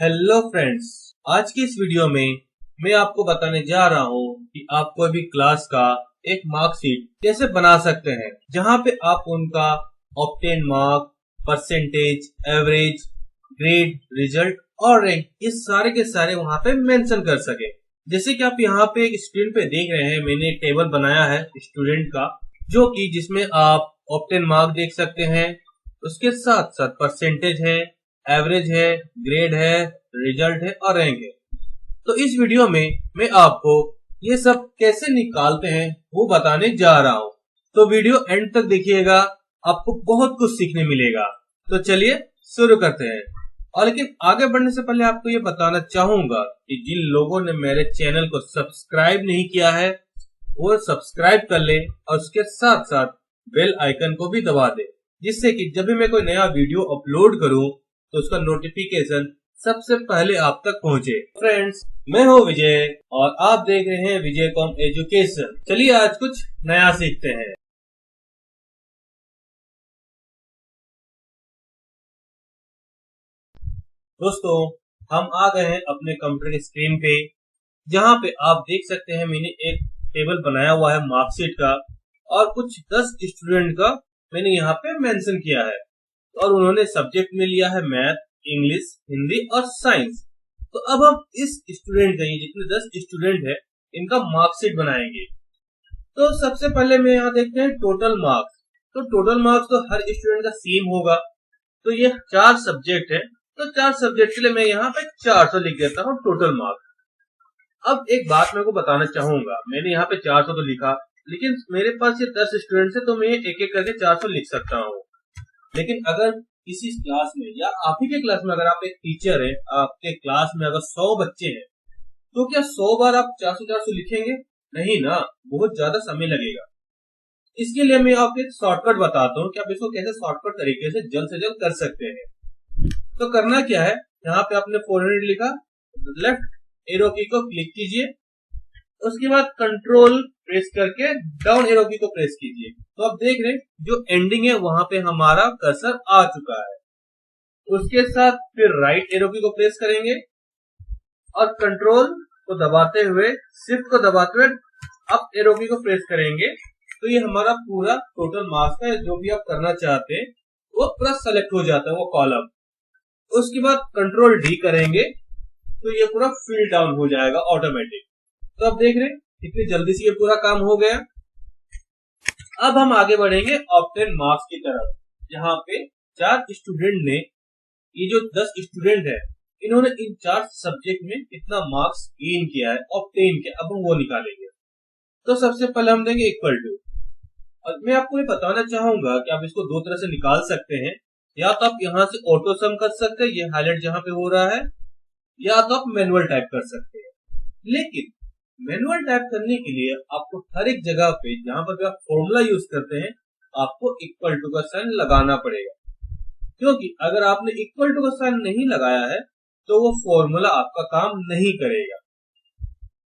Hello friends, आज की इस वीडियो में मैं आपको बताने जा रहा हूँ कि आप कोई भी क्लास का एक मार्कशीट कैसे बना सकते हैं, जहाँ पे आप उनका obtain mark, percentage, average, grade, result और रैंक ये सारे के सारे वहाँ पे मेंशन कर सके। जैसे कि आप यहाँ पे एक स्क्रीन पे देख रहे हैं, मैंने एक टेबल बनाया है स्टूडेंट का, जो कि जिसमें आप ऑब्टेन मार्क देख सकते हैं, उसके साथ साथ परसेंटेज है, एवरेज है, ग्रेड है, रिजल्ट है और रैंक है। तो इस वीडियो में मैं आपको ये सब कैसे निकालते हैं वो बताने जा रहा हूँ। तो वीडियो एंड तक देखिएगा, आपको बहुत कुछ सीखने मिलेगा। तो चलिए शुरू करते हैं। और लेकिन आगे बढ़ने से पहले आपको ये बताना चाहूंगा कि जिन लोगों ने मेरे चैनल को सब्सक्राइब नहीं किया है वो सब्सक्राइब कर ले और उसके साथ साथ बेल आइकन को भी दबा दे, जिससे कि जब भी मैं कोई नया वीडियो अपलोड करूं तो उसका नोटिफिकेशन सबसे पहले आप तक पहुंचे। फ्रेंड्स, मैं हूं विजय और आप देख रहे हैं विजय कॉम एजुकेशन। चलिए आज कुछ नया सीखते हैं। दोस्तों, हम आ गए हैं अपने कंप्यूटर की स्क्रीन पे, जहां पे आप देख सकते हैं मैंने एक टेबल बनाया हुआ है मार्कशीट का और कुछ 10 स्टूडेंट का मैंने यहाँ पे मेंशन किया है और उन्होंने सब्जेक्ट में लिया है मैथ, इंग्लिश, हिंदी और साइंस। तो अब हम इस स्टूडेंट का, ये जितने 10 स्टूडेंट है, इनका मार्कशीट बनाएंगे। तो सबसे पहले मैं यहाँ देखते हैं टोटल मार्क्स। तो टोटल मार्क्स तो हर स्टूडेंट का सेम होगा। तो ये 4 सब्जेक्ट है, तो 4 सब्जेक्ट के लिए मैं यहाँ पे 400 लिख देता हूँ टोटल मार्क्स। अब एक बात मैं को बताना चाहूंगा, मैंने यहाँ पे 400 तो लिखा, लेकिन मेरे पास ये 10 स्टूडेंट्स है तो मैं एक एक करके 400 लिख सकता हूँ। लेकिन अगर किसी क्लास में या आप ही के क्लास में अगर आप एक टीचर है, आपके क्लास में अगर 100 बच्चे हैं, तो क्या 100 बार आप 400 लिखेंगे? नहीं ना, बहुत ज्यादा समय लगेगा। इसके लिए मैं आपको एक शॉर्टकट बताता हूँ कि आप इसको कैसे शॉर्टकट तरीके से जल्द कर सकते हैं। तो करना क्या है, यहाँ पे आपने 400 लिखा, लेफ्ट एरो की को क्लिक कीजिए, उसके बाद कंट्रोल प्रेस करके डाउन एरो की को प्रेस कीजिए। तो आप देख रहे हैं जो एंडिंग है वहां पे हमारा कर्सर आ चुका है। उसके साथ फिर राइट एरो की को प्रेस करेंगे और कंट्रोल को दबाते हुए, शिफ्ट को दबाते हुए अप एरो की को प्रेस करेंगे। तो ये हमारा पूरा टोटल मार्क्स है, जो भी आप करना चाहते हैं वो पूरा सेलेक्ट हो जाता है वो कॉलम। उसके बाद कंट्रोल डी करेंगे तो ये पूरा फिल डाउन हो जाएगा ऑटोमेटिक। तो आप देख रहे हैं कितनी जल्दी से ये पूरा काम हो गया। अब हम आगे बढ़ेंगे ऑब्टेन मार्क्स की तरफ, जहाँ पे 4 स्टूडेंट ने, ये जो 10 स्टूडेंट है, इन्होंने इन 4 सब्जेक्ट में कितना मार्क्स गेन किया है, ऑब्टेन किया, अब हम वो निकालेंगे। तो सबसे पहले हम देंगे इक्वल टू, और मैं आपको ये बताना चाहूंगा कि आप इसको दो तरह से निकाल सकते हैं। या तो आप यहाँ से ऑटो सम कर सकते हैं, ये हाईलाइट जहां पे हो रहा है, या तो आप मैनुअल टाइप कर सकते हैं। लेकिन मैनुअल टाइप करने के लिए आपको हर एक जगह पे जहां पर भी आप फॉर्मूला यूज करते हैं, आपको इक्वल टू का साइन लगाना पड़ेगा। क्योंकि अगर आपने इक्वल टू का साइन नहीं लगाया है तो वो फॉर्मूला आपका काम नहीं करेगा।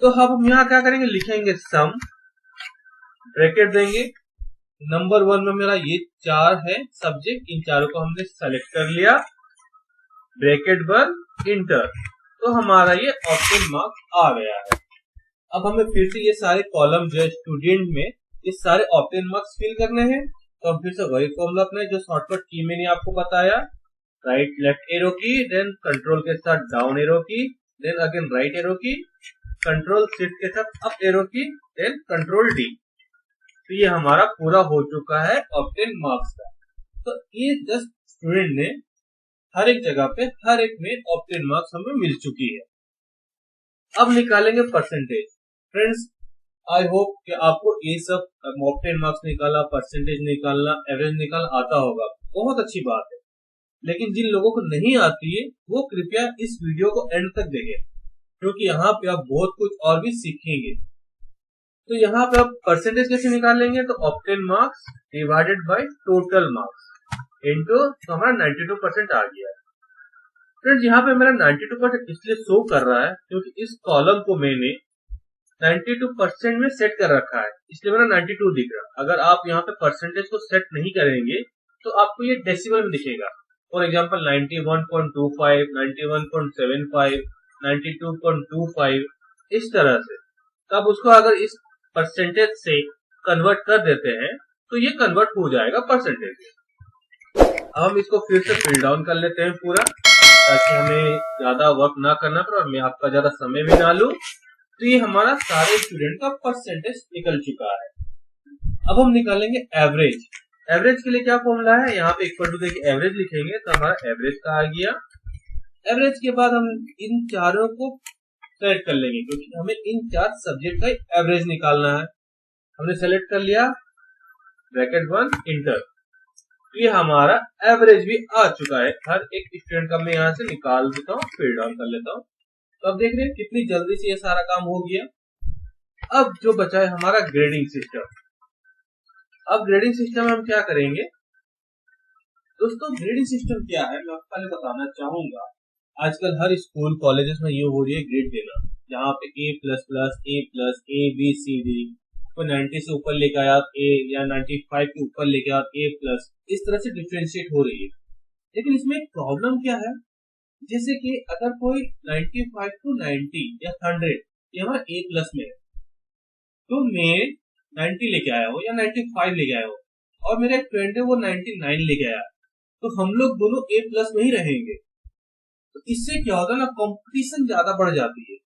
तो अब हम यहाँ क्या करेंगे, लिखेंगे सम, ब्रैकेट देंगे, नंबर 1 में मेरा ये 4 है सब्जेक्ट, इन चारों को हमने सेलेक्ट कर लिया, ब्रैकेट बंद, इंटर। तो हमारा ये ऑप्शन मार्क्स आ गया है। अब हमें फिर से ये सारे कॉलम जो है स्टूडेंट में, ये सारे ऑप्टेन मार्क्स फिल करने हैं। तो हम फिर से वही फॉर्मूला अपने जो शॉर्टकट की मैंने आपको बताया, राइट लेफ्ट एरो की, देन कंट्रोल के साथ डाउन एरो की, देन अगेन राइट एरो की, कंट्रोल शिफ्ट के साथ अप एरो की, देन कंट्रोल डी। तो ये हमारा पूरा हो चुका है ऑप्टेन मार्क्स का। तो ये 10 स्टूडेंट ने हर एक जगह पे हर एक में ऑप्टेन मार्क्स हमें मिल चुकी है। अब निकालेंगे परसेंटेज। फ्रेंड्स, आई होप कि आपको ये सब ऑप्टेन मार्क्स निकाला, परसेंटेज निकालना, एवरेज निकालना आता होगा, बहुत अच्छी बात है। लेकिन जिन लोगों को नहीं आती है वो कृपया इस वीडियो को एंड तक देखें, क्योंकि यहाँ पे आप बहुत कुछ और भी सीखेंगे। तो यहाँ पे आप परसेंटेज कैसे निकालेंगे, तो obtain marks divided by total marks into, तो हमारा 92% आ गया है। फ्रेंड्स, यहाँ पे मेरा 92% इसलिए शो कर रहा है क्योंकि इस कॉलम को मैंने 92% में सेट कर रखा है, इसलिए मेरा 92 दिख रहा है। अगर आप यहाँ पे परसेंटेज को सेट नहीं करेंगे तो आपको ये डेसिमल में दिखेगा फॉर एग्जाम्पल 91.25, 91.75, 92.25, इस तरह से। तब उसको अगर इस परसेंटेज से कन्वर्ट कर देते हैं तो ये कन्वर्ट हो जाएगा परसेंटेज में। अब हम इसको फिर से फिल डाउन कर लेते हैं पूरा, ताकि हमें ज्यादा वर्क ना करना पड़े और मैं आपका ज्यादा समय भी ना लूं। तो ये हमारा सारे स्टूडेंट का परसेंटेज निकल चुका है। अब हम निकालेंगे एवरेज। एवरेज के लिए क्या फॉर्मूला है, यहाँ पे इक्वल टू देके एवरेज लिखेंगे तो हमारा एवरेज का आ गया। एवरेज के बाद हम इन चारों को सेलेक्ट कर लेंगे, क्योंकि हमें इन 4 सब्जेक्ट का एवरेज निकालना है। हमने सेलेक्ट कर लिया, ब्रैकेट 1 इंटर। तो ये हमारा एवरेज भी आ चुका है हर एक स्टूडेंट का। मैं यहाँ से निकाल देता हूँ, फिल डाउन कर लेता हूँ। तो अब देख रहे हैं कितनी जल्दी से ये सारा काम हो गया। अब जो बचा है हमारा ग्रेडिंग सिस्टम। अब ग्रेडिंग सिस्टम में हम क्या करेंगे दोस्तों, ग्रेडिंग सिस्टम क्या है मैं आपको पहले बताना चाहूंगा। आजकल हर स्कूल कॉलेजेस में ये हो रही है ग्रेड देना, जहाँ पे A++, A+, A, B, C, D, कोई 90 से ऊपर लेके आया A, या 95 के ऊपर लेके आया A+, इस तरह से डिफरेंशिएट हो रही है। लेकिन इसमें एक प्रॉब्लम क्या है, जैसे कि अगर कोई 95 to 90 या 100 ये हमारा A+ में है, तो मैं 90 लेके आया हूँ या 95 लेके आया हूँ और मेरा एक फ्रेंड है वो 99 लेके आया, तो हम लोग दोनों A+ में ही रहेंगे। तो इससे क्या होता है ना, कंपटीशन ज्यादा बढ़ जाती है,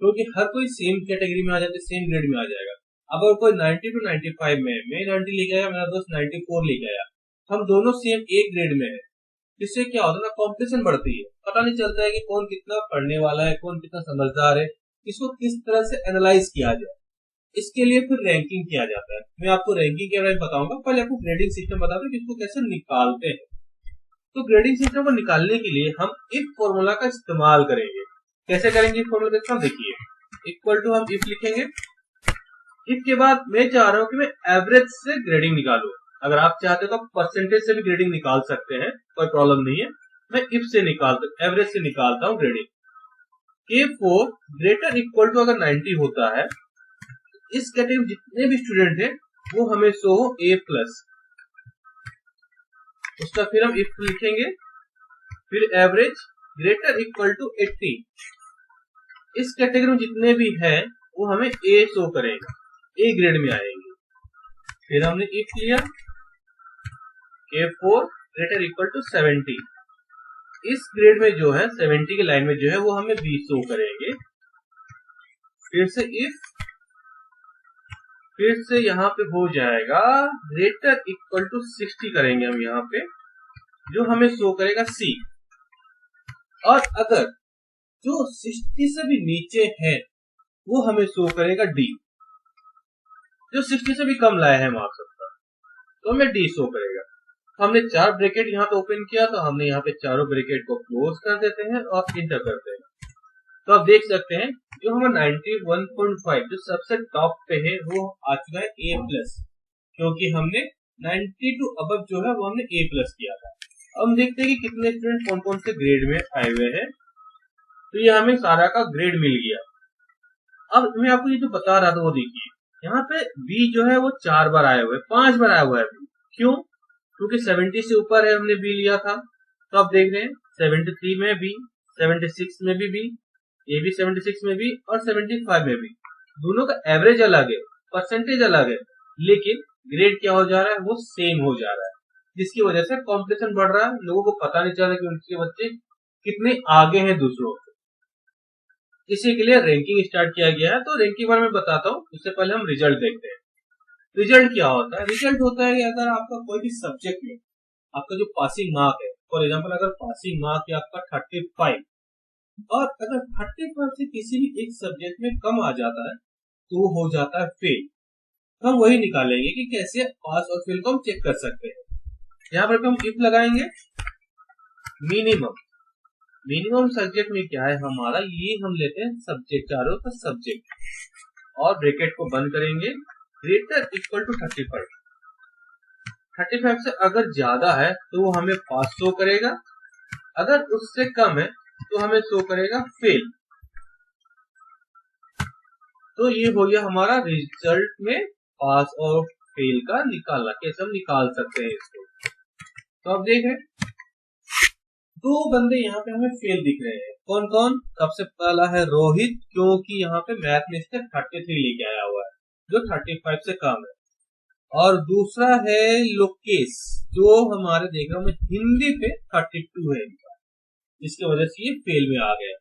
क्योंकि हर कोई सेम कैटेगरी में आ जाते, सेम ग्रेड में आ जाएगा। अब अगर कोई 90 to 95 में, मैं 90 लेके आया, मेरा दोस्त 94 लेके आया, हम दोनों सेम एक ग्रेड में है, इससे क्या होता है ना, कंपटीशन बढ़ती है। पता नहीं चलता है कि कौन कितना पढ़ने वाला है, कौन कितना समझदार है, इसको किस तरह से एनालाइज किया जाए। इसके लिए फिर रैंकिंग किया जाता है। मैं आपको रैंकिंग के बारे में बताऊंगा, पहले आपको ग्रेडिंग सिस्टम बता दूं कि इसको कैसे निकालते हैं। तो ग्रेडिंग सिस्टम को निकालने के लिए हम इफ फॉर्मूला का इस्तेमाल करेंगे। कैसे करेंगे इफ फॉर्मूला का इस्तेमाल, देखिए, इक्वल टू हम इफ लिखेंगे। इफ के बाद मैं चाह रहा हूं कि मैं एवरेज से ग्रेडिंग निकालूं। अगर आप चाहते हो तो परसेंटेज से भी ग्रेडिंग निकाल सकते हैं, कोई प्रॉब्लम नहीं है। मैं इफ से निकालता, एवरेज से निकालता हूं grading. K4 greater equal to अगर 90 होता है, इस कैटेगरी जितने भी स्टूडेंट हैं वो हमें शो हो A+, उसका फिर हम इफ लिखेंगे। फिर एवरेज ग्रेटर इक्वल टू 80, इस कैटेगरी में जितने भी हैं वो हमें A शो करेगा, A ग्रेड में आएंगे। फिर हमने इफ लिया, K4 ग्रेटर इक्वल टू 70, इस ग्रेड में जो है 70 की लाइन में जो है वो हमें B शो करेंगे। फिर से इफ, फिर से यहाँ पे हो जाएगा ग्रेटर इक्वल टू 60 करेंगे हम यहाँ पे, जो हमें शो करेगा C। और अगर जो 60 से भी नीचे है वो हमें शो करेगा D। जो 60 से भी कम लाया है मार्क्स अपना, तो हमें D शो करेगा। हमने 4 ब्रैकेट यहाँ पे ओपन किया, तो हमने यहाँ पे चारों ब्रैकेट को क्लोज कर देते हैं और इंटर करते हैं। तो आप देख सकते हैं जो हमारा 91.5 जो सबसे टॉप पे है वो आ चुका है A+, क्योंकि हमने 90 टू अबव जो है वो हमने A+ किया था। अब हम देखते हैं कि कितने स्टूडेंट कौन कौन से ग्रेड में आए हुए हैं। तो ये हमें सारा का ग्रेड मिल गया। अब मैं आपको ये जो बता रहा था वो देखिए, यहाँ पे B जो है वो 4 बार आया हुआ है, 5 बार आया हुआ है। क्यों? क्योंकि 70 से ऊपर है, हमने B लिया था। तो आप देख रहे हैं 73 में B, 76 में भी B, ये भी 76 में भी और 75 में भी। दोनों का एवरेज अलग है, परसेंटेज अलग है, लेकिन ग्रेड क्या हो जा रहा है, वो सेम हो जा रहा है, जिसकी वजह से कंपटीशन बढ़ रहा है। लोगों को पता नहीं चल रहा कि उनके बच्चे कितने आगे हैं दूसरों से। इसी के लिए रैंकिंग स्टार्ट किया गया है। तो रैंकिंग बारे में बताता हूँ, उससे पहले हम रिजल्ट देखते हैं। रिजल्ट क्या होता है? रिजल्ट होता है कि अगर आपका कोई भी सब्जेक्ट में आपका जो पासिंग मार्क है, फॉर एग्जाम्पल अगर पासिंग मार्क है आपका 35 और अगर 35 से किसी भी एक सब्जेक्ट में कम आ जाता है तो वो हो जाता है फेल। हम वही निकालेंगे कि कैसे पास और फेल को हम चेक कर सकते हैं। यहाँ पर हम इफ लगाएंगे, मिनिमम, मिनिमम सब्जेक्ट में क्या है हमारा, ये हम लेते हैं सब्जेक्ट, चारों का सब्जेक्ट, और ब्रैकेट को बंद करेंगे, ग्रेटर इक्वल टू 35। 35 से अगर ज्यादा है तो वो हमें पास शो करेगा, अगर उससे कम है तो हमें शो करेगा फेल। तो ये हो गया हमारा रिजल्ट में पास और फेल का निकालना, कैसे हम निकाल सकते हैं इसको। तो आप देख रहे हैं दो बंदे यहाँ पे हमें फेल दिख रहे हैं। कौन कौन? सबसे पहला है रोहित, क्योंकि यहाँ पे मैथ में इसका 33 लेके आया हुआ है, जो 35 से कम है। और दूसरा है लोकेश, जो हमारे देख रहे हो हिंदी पे 32 है इनका, जिसकी वजह से ये फेल में आ गया।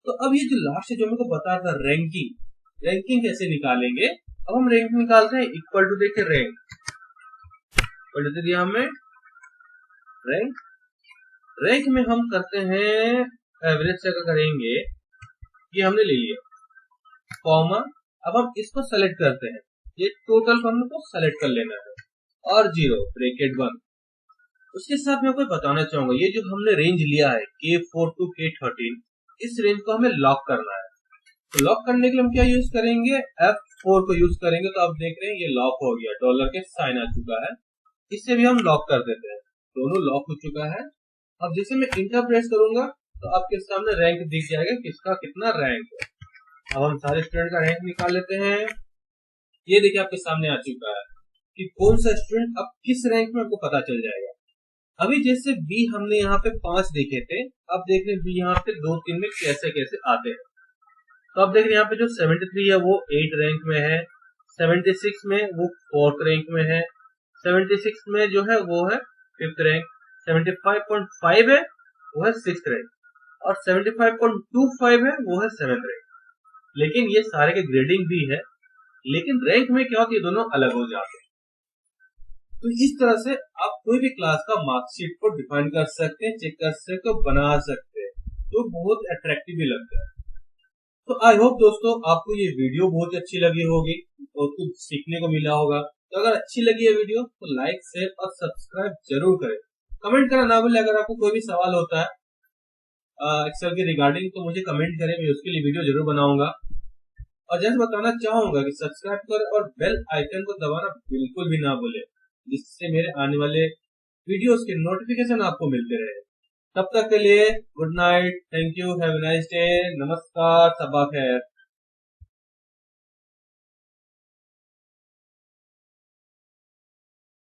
तो अब ये जो लास्ट है जो मेरे को बता था रैंकिंग कैसे निकालेंगे। अब हम रैंक निकालते हैं इक्वल टू देखे रैंक, दिया हमें रैंक में हम करते हैं एवरेज से करेंगे, ये हमने ले लिया कॉमा। अब हम इसको सेलेक्ट करते हैं, ये टोटल को हमको सेलेक्ट कर लेना है, और 0 ब्रैकेट 1। उसके साथ मैं कोई बताना चाहूंगा, ये जो हमने रेंज लिया है K4 to K13, इस रेंज को हमें लॉक करना है। तो लॉक करने के लिए हम क्या यूज करेंगे? F4 को यूज करेंगे। तो आप देख रहे हैं ये लॉक हो गया, डॉलर के साइन आ चुका है, इससे भी हम लॉक कर देते हैं। दोनों लॉक हो चुका है। अब जैसे मैं इंटर प्रेस करूंगा तो आपके सामने रैंक दिख जाएगा, किसका कितना रैंक है। अब हम सारे स्टूडेंट का रैंक निकाल लेते हैं। ये देखिए आपके सामने आ चुका है कि कौन सा स्टूडेंट अब किस रैंक में, आपको पता चल जाएगा। अभी जैसे बी हमने यहाँ पे 5 देखे थे, अब देख रहे बी यहाँ पे 2-3 में कैसे कैसे आते हैं। तो अब देख रहे हैं यहाँ पे जो 73 है वो 8 रैंक में है, 76 में वो 4th रैंक में है, 76 में जो है वो है 5th रैंक, 75.5 है वो है 6th रैंक, और 75.25 है वो है 7th रैंक। लेकिन ये सारे के ग्रेडिंग भी है, लेकिन रैंक में क्या होती है, दोनों अलग हो जाते हैं। तो इस तरह से आप कोई भी क्लास का मार्कशीट को डिफाइन कर सकते हैं, चेक कर सकते हो, बना सकते हैं, तो बहुत अट्रैक्टिव भी लगता है। तो आई होप दोस्तों आपको ये वीडियो बहुत अच्छी लगी होगी और कुछ सीखने को मिला होगा। तो अगर अच्छी लगी है वीडियो तो लाइक, शेयर और सब्सक्राइब जरूर करें। कमेंट करना ना भूलें। अगर आपको कोई भी सवाल होता है एक्सेल के रिगार्डिंग तो मुझे कमेंट करें, मैं उसके लिए वीडियो जरूर बनाऊंगा। और जैसे बताना चाहूंगा कि सब्सक्राइब करें और बेल आइकन को दबाना बिल्कुल भी ना भूलें, जिससे मेरे आने वाले वीडियोस के नोटिफिकेशन आपको मिलते रहे। तब तक के लिए good night, thank you, have a nice day, नमस्कार, सबा खैर।